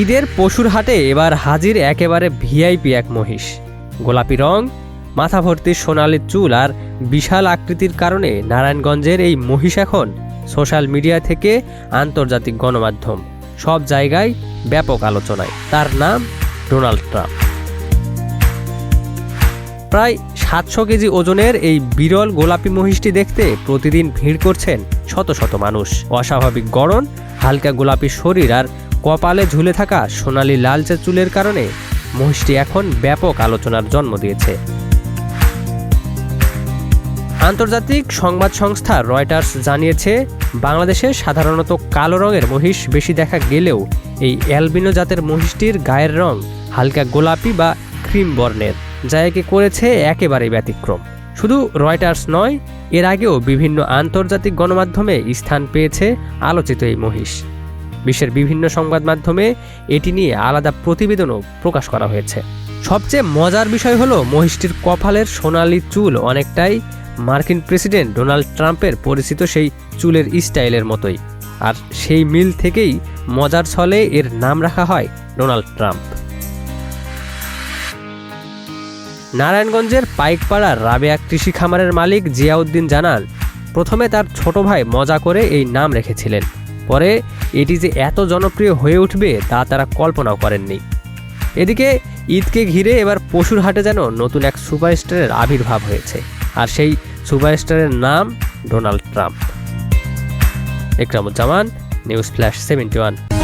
ঈদের পশুর হাটে এবার হাজির একেবারে ভিআইপি এক মহিষ। গোলাপি রং, মাথা ভর্তি সোনালি চুল আর বিশাল আকৃতির কারণে নারায়ণগঞ্জের এই মহিষ এখন সোশ্যাল মিডিয়া থেকে আন্তর্জাতিক গণমাধ্যম সব জায়গায় ব্যাপক আলোচনায়। তার নাম ডোনাল্ড ট্রাম্প। প্রায় 700 কেজি ওজনের এই বিরল গোলাপি মহিষটি দেখতে প্রতিদিন ভিড় করছেন শত শত মানুষ। অস্বাভাবিক গড়ন, হালকা গোলাপি শরীর আর কপালে ঝুলে থাকা সোনালি লালচে চুলের কারণে মহিষটি এখন ব্যাপক আলোচনার জন্ম দিয়েছে। আন্তর্জাতিক সংবাদ সংস্থা রয়টার্স জানিয়েছে, বাংলাদেশে সাধারণত কালো রঙের মহিষ বেশি দেখা গেলেও এই অ্যালবিনো জাতের মহিষটির গায়ের রং হালকা গোলাপি বা ক্রিম বর্ণের, যা একে করেছে একেবারেই ব্যতিক্রম। শুধু রয়টার্স নয়, এর আগেও বিভিন্ন আন্তর্জাতিক গণমাধ্যমে স্থান পেয়েছে আলোচিত এই মহিষ। বিশ্বের বিভিন্ন সংবাদ মাধ্যমে এটি নিয়ে আলাদা প্রতিবেদনও প্রকাশ করা হয়েছে। সবচেয়ে মজার বিষয় হলো, মহিষটির কপালের সোনালি চুল অনেকটাই মার্কিন প্রেসিডেন্ট ডোনাল্ড ট্রাম্পের পরিচিত সেই চুলের স্টাইলের মতোই। আর সেই মিল থেকেই মজার ছলে এর নাম রাখা হয় ডোনাল্ড ট্রাম্প। নারায়ণগঞ্জের পাইকপাড়ার রাবেয়া কৃষি খামারের মালিক জিয়াউদ্দিন জানান, প্রথমে তার ছোট ভাই মজা করে এই নাম রেখেছিলেন। পরে এটি যে এত জনপ্রিয় হয়ে উঠবে তা তারা কল্পনাও করেননি। এদিকে ঈদকে ঘিরে এবার পশুর হাটে যেন নতুন এক সুপারস্টারের আবির্ভাব হয়েছে, আর সেই সুপারস্টারের নাম Donald Trump. Ikramuzzaman, news flash 71।